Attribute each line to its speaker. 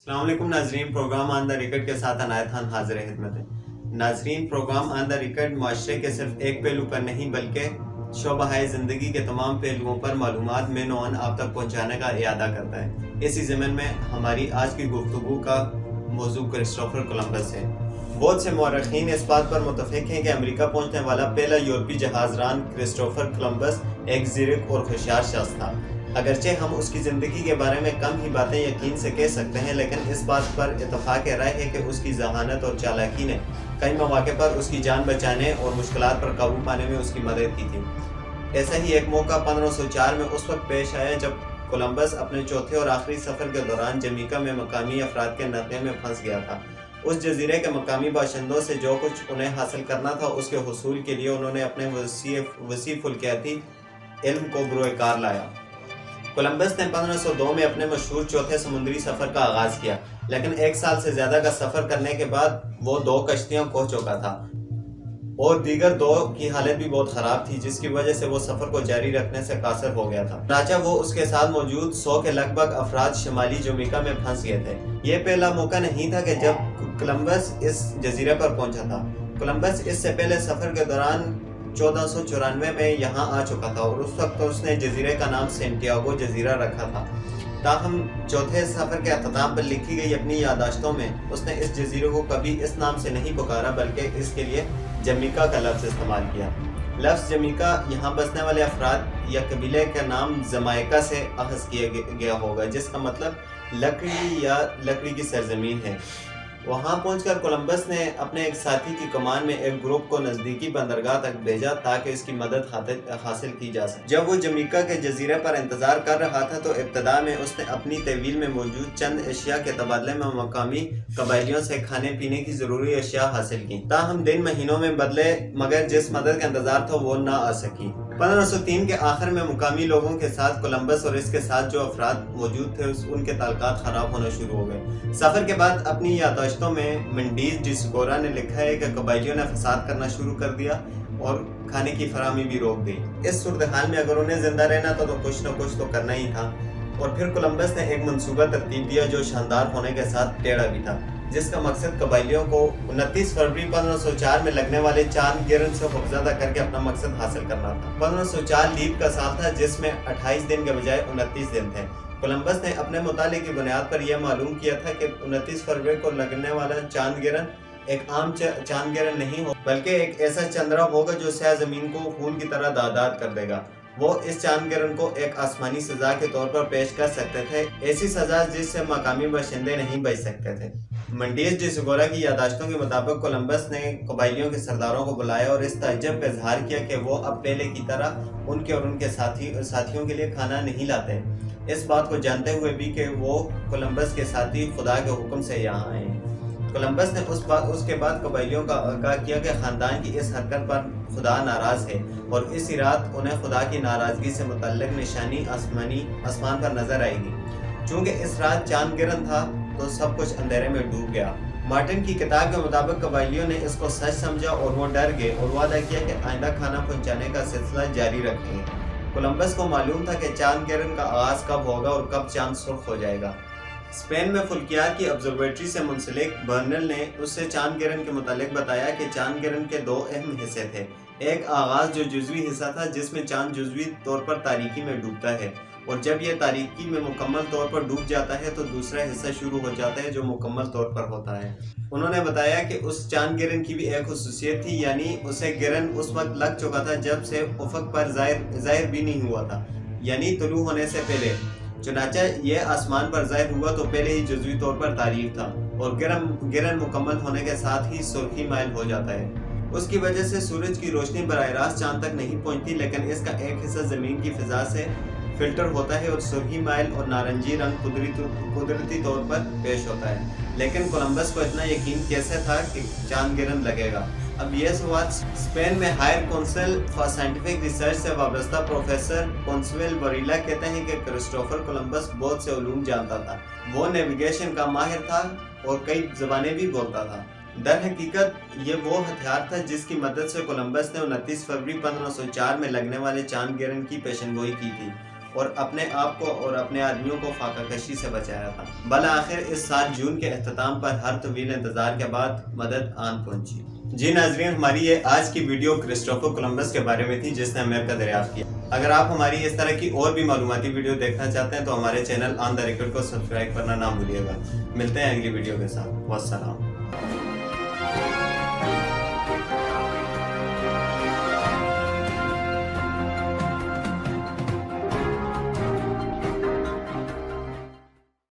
Speaker 1: السلام علیکم ناظرین، پروگرام آن دا ریکارڈ کے ساتھ عنایت خان حاضر خدمت ہے۔ ناظرین، پروگرام آن دا ریکارڈ معاشرے کے صرف ایک پہلو پر نہیں بلکہ شعبہ زندگی کے تمام پہلوؤں پر معلومات میں نوعاً آپ تک پہنچانے کا ارادہ کرتا ہے۔ اسی ضمن میں ہماری آج کی گفتگو کا موضوع کرسٹوفر کولمبس ہے۔ بہت سے مورخین اس بات پر متفق ہیں کہ امریکہ پہنچنے والا پہلا یورپی جہاز ران کرسٹوفر کولمبس ایک زیرک اور ہوشیار شخص تھا۔ اگرچہ ہم اس کی زندگی کے بارے میں کم ہی باتیں یقین سے کہہ سکتے ہیں، لیکن اس بات پر اتفاق رائے ہے کہ اس کی ذہانت اور چالاکی نے کئی مواقع پر اس کی جان بچانے اور مشکلات پر قابو پانے میں اس کی مدد کی تھی۔ ایسا ہی ایک موقع 1504 میں اس وقت پیش آیا جب کولمبس اپنے چوتھے اور آخری سفر کے دوران جمیکا میں مقامی افراد کے نقطے میں پھنس گیا تھا۔ اس جزیرے کے مقامی باشندوں سے جو کچھ انہیں حاصل کرنا تھا، اس کے حصول کے لیے انہوں نے اپنے وسیع فلکیاتی علم کو بروئے کار لایا۔ کولمبس نے 1502 میں اپنے مشہور چوتھے سمندری سفر کا آغاز کیا، لیکن ایک سال سے زیادہ کا سفر کرنے کے بعد وہ 2 کشتیاں کھو چکا تھا اور دیگر 2 کی حالت بھی بہت خراب تھی، جس کی وجہ سے وہ سفر کو جاری رکھنے سے قاصر ہو گیا تھا۔ چنانچہ وہ اس کے ساتھ موجود 100 کے لگ بھگ افراد شمالی جمیکا میں پھنس گئے تھے۔ یہ پہلا موقع نہیں تھا کہ جب کولمبس اس جزیرے پر پہنچا تھا۔ کولمبس اس سے پہلے سفر کے دوران 1494 میں یہاں آ چکا تھا اور اس وقت اس نے جزیرے کا نام سینٹیاگو جزیرہ رکھا تھا۔ تاہم چوتھے سفر کے اختتام پر لکھی گئی اپنی یادداشتوں میں اس نے اس جزیرے کو کبھی اس نام سے نہیں پکارا، بلکہ اس کے لیے جمیکا کا لفظ استعمال کیا۔ لفظ جمیکا یہاں بسنے والے افراد یا قبیلے کا نام جمائکا سے اخذ کیا گیا ہوگا، جس کا مطلب لکڑی یا لکڑی کی سرزمین ہے۔ وہاں پہنچ کر کولمبس نے اپنے ایک ساتھی کی کمان میں ایک گروپ کو نزدیکی بندرگاہ تک بھیجا تاکہ اس کی مدد حاصل کی جا سکے۔ جب وہ جمیکا کے جزیرے پر انتظار کر رہا تھا تو ابتدا میں اس نے اپنی تحویل میں موجود چند اشیاء کے تبادلے میں مقامی قبائلیوں سے کھانے پینے کی ضروری اشیاء حاصل کی۔ تاہم دن مہینوں میں بدلے مگر جس مدد کا انتظار تھا وہ نہ آ سکی۔ 1503 کے آخر میں مقامی لوگوں کے ساتھ کولمبس اور اس کے ساتھ جو افراد موجود تھے ان کے تعلقات خراب ہونا شروع ہو گئے۔ سفر کے بعد اپنی یادداشتوں میں منڈیز ڈی سگورا نے لکھا ہے کہ قبائلیوں نے فساد کرنا شروع کر دیا اور کھانے کی فراہمی بھی روک دی۔ اس صورتحال میں اگر انہیں زندہ رہنا تھا تو کچھ نہ کچھ تو کرنا ہی تھا، اور پھر کولمبس نے ایک منصوبہ ترتیب دیا جو شاندار ہونے کے ساتھ ٹیڑھا بھی تھا، جس کا مقصد قبائلیوں کو 29 فروری 1504 میں لگنے والے چاند گرہن سے خوفزدہ کر کے اپنا مقصد حاصل کرنا تھا۔ 1504 لیپ کا سال تھا، جس میں 28 دن کے بجائے 29 دن تھے۔ کولمبس نے اپنے مطالعے کی بنیاد پر یہ معلوم کیا تھا کہ 29 فروری کو لگنے والا چاند گرہن ایک عام چاند گرہن نہیں ہو بلکہ ایک ایسا چندرا ہوگا جو سیاہ زمین کو خون کی طرح داغدار کر دے گا۔ وہ اس چاند گرہن کو ایک آسمانی سزا کے طور پر پیش کر سکتے تھے، ایسی سزا جس سے مقامی باشندے نہیں بچ سکتے تھے۔ منڈیز ڈی سگورا کی یادداشتوں کے مطابق کولمبس نے قبائلیوں کے سرداروں کو بلایا اور اس تعجب کا اظہار کیا کہ وہ اب پہلے کی طرح ان کے اور ان کے ساتھیوں کے لیے کھانا نہیں لاتے، اس بات کو جانتے ہوئے بھی کہ وہ کولمبس کے ساتھی خدا کے حکم سے یہاں آئے ہیں۔ کولمبس نے اس کے بعد قبائلیوں کا آگاہ کیا کہ خاندان کی اس حرکت پر خدا ناراض ہے اور اسی رات انہیں خدا کی ناراضگی سے متعلق نشانی آسمان پر نظر آئے گی۔ چونکہ اس رات چاند گرہن تھا تو سب کچھ اندھیرے میں ڈوب گیا۔ مارٹن کی کتاب کے مطابق قبائلیوں نے اس کو سچ سمجھا اور وہ ڈر گئے اور وعدہ کیا کہ آئندہ کھانا پہنچانے کا سلسلہ جاری رکھیں گے۔ کولمبس کو معلوم تھا کہ چاند گرہن کا آغاز کب ہوگا اور کب چاند سرخ ہو جائے گا۔ اسپین میں فلکیات کی آبزرویٹری سے منسلک برنل نے اس سے چاند گرہن کے متعلق بتایا کہ چاند گرہن کے 2 اہم حصے تھے۔ ایک آغاز جو جزوی حصہ تھا جس میں چاند جزوی طور پر تاریکی میں ڈوبتا ہے، اور جب یہ تاریکی میں مکمل طور پر ڈوب جاتا ہے تو دوسرا حصہ شروع ہو جاتا ہے جو مکمل طور پر ہوتا ہے۔ انہوں نے بتایا کہ اس چاند گرہن کی بھی ایک خصوصیت تھی، یعنی اسے گرہن اس وقت لگ چکا تھا جب سے افق پر ظاہر بھی نہیں ہوا تھا، یعنی طلوع ہونے سے پہلے۔ چنانچہ یہ آسمان پر ظاہر ہوا تو پہلے ہی جزوی طور پر تاریک تھا، اور گرہن مکمل ہونے کے ساتھ ہی سرخی مائل ہو جاتا ہے۔ اس کی وجہ سے سورج کی روشنی براہ راست چاند تک نہیں پہنچتی، لیکن اس کا ایک حصہ زمین کی فضا سے فلٹر ہوتا ہے اور سرخی مائل اور نارنجی رنگ قدرتی طور پر پیش ہوتا ہے۔ لیکن کولمبس کو اتنا یقین کیسے تھا کہ چاند گرہن لگے گا؟ اب یہ سوال اسپین میں higher council for scientific research سے وابستہ پروفیسر کونسویل وریلا کہتے ہیں کہ کرسٹوفر کولمبس بہت سے علوم جانتا تھا۔ وہ نیویگیشن کا ماہر تھا اور کئی زبانیں بھی بولتا تھا۔ در حقیقت یہ وہ ہتھیار تھا جس کی مدد سے کولمبس نے 29 فروری 1504 میں لگنے والے چاند گرہن کی پیشن گوئی کی تھی۔ اور اپنے آپ کو اور اپنے آدمیوں کو فاقہ کشی سے بچایا تھا۔ بالآخر اس سال جون کے اختتام پر ہر طویل انتظار کے بعد مدد آن پہنچی۔ جی ناظرین، ہماری یہ آج کی ویڈیو کرسٹوفر کولمبس کے بارے میں تھی جس نے امریکہ دریافت کیا۔ اگر آپ ہماری اس طرح کی اور بھی معلوماتی ویڈیو دیکھنا چاہتے ہیں تو ہمارے چینل آن دا ریکارڈ کو سبسکرائب کرنا نہ بھولیے گا۔ ملتے ہیں اگلی ویڈیو کے ساتھ۔ والسلام۔